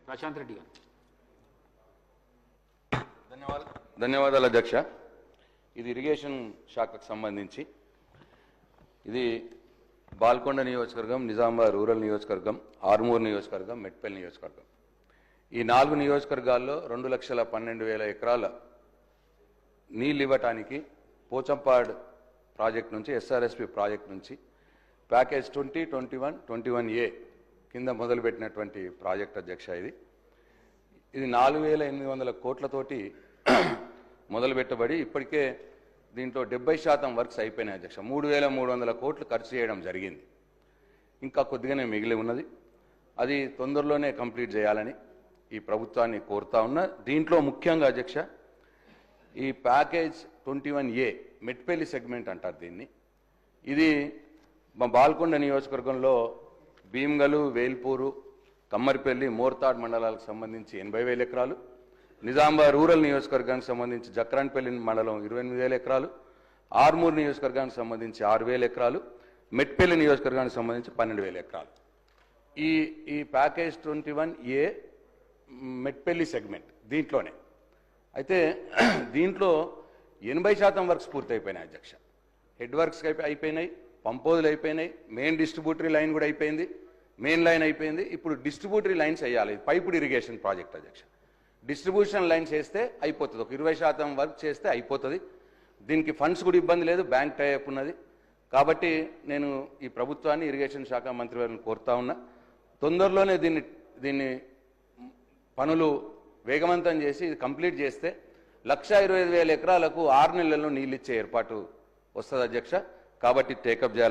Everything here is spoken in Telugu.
ప్రశాంత్ రెడ్డి గారు. ధన్యవాదాలు అధ్యక్ష. ఇది ఇరిగేషన్ శాఖకు సంబంధించి ఇది బాల్కొండ నియోజకవర్గం, నిజామాబాద్ రూరల్ నియోజకవర్గం, ఆర్మూర్ నియోజకవర్గం, మెట్పల్లి నియోజకవర్గం. ఈ 4 నియోజకవర్గాల్లో 2,12,000 ఎకరాల నీళ్ళు ఇవ్వటానికి పోచంపాడ్ ప్రాజెక్ట్ నుంచి, ఎస్ఆర్ఎస్పి ప్రాజెక్ట్ నుంచి ప్యాకేజ్ 2021-21A కింద మొదలుపెట్టినటువంటి ప్రాజెక్ట్ అధ్యక్ష. ఇది 4,800 కోట్లతోటి మొదలుపెట్టబడి ఇప్పటికే దీంట్లో 70% వర్క్స్ అయిపోయినాయి అధ్యక్ష. 3,300 కోట్లు ఖర్చు చేయడం జరిగింది. ఇంకా కొద్దిగానే మిగిలి ఉన్నది. అది తొందరలోనే కంప్లీట్ చేయాలని ఈ ప్రభుత్వాన్ని కోరుతా ఉన్నా. దీంట్లో ముఖ్యంగా అధ్యక్ష ఈ ప్యాకేజ్ 21A మెట్పల్లి సెగ్మెంట్ అంటారు దీన్ని. ఇది మా బాల్కొండ నియోజకవర్గంలో భీమ్గల్, వేల్పూరు, కమ్మరిపల్లి, మోర్తాడ్ మండలాలకు సంబంధించి 80,000 ఎకరాలు, నిజామాబాద్ రూరల్ నియోజకవర్గానికి సంబంధించి జక్రాన్పల్లి మండలం 28,000 ఎకరాలు, ఆర్మూర్ నియోజకవర్గానికి సంబంధించి 6,000 ఎకరాలు, మెట్పల్లి నియోజకవర్గానికి సంబంధించి 12,000 ఎకరాలు. ఈ ప్యాకేజ్ 21A మెట్పల్లి సెగ్మెంట్ దీంట్లోనే. అయితే దీంట్లో 80% వర్క్స్ పూర్తి అయిపోయినాయి అధ్యక్ష. హెడ్ వర్క్స్ అయిపోయినాయి, పంపోజులు అయిపోయినాయి, మెయిన్ డిస్ట్రిబ్యూటరీ లైన్ కూడా అయిపోయింది, మెయిన్ లైన్ అయిపోయింది. ఇప్పుడు డిస్ట్రిబ్యూటరీ లైన్స్ వేయాలి. పైపుడ్ ఇరిగేషన్ ప్రాజెక్ట్ అధ్యక్ష. డిస్ట్రిబ్యూషన్ లైన్స్ వేస్తే అయిపోతుంది. ఒక 20% వర్క్ చేస్తే అయిపోతుంది. దీనికి ఫండ్స్ కూడా ఇబ్బంది లేదు, బ్యాంక్ టైఅప్ ఉన్నది. కాబట్టి నేను ఈ ప్రభుత్వాన్ని, ఇరిగేషన్ శాఖ మంత్రి వారిని కోరుతా ఉన్నా, తొందరలోనే దీన్ని పనులు వేగవంతం చేసి ఇది కంప్లీట్ చేస్తే 1,25,000 ఎకరాలకు 6 నెలల్లో నీళ్ళు ఇచ్చే ఏర్పాటు వస్తుంది అధ్యక్ష. కాబట్టి టేకప్ చేయాలి.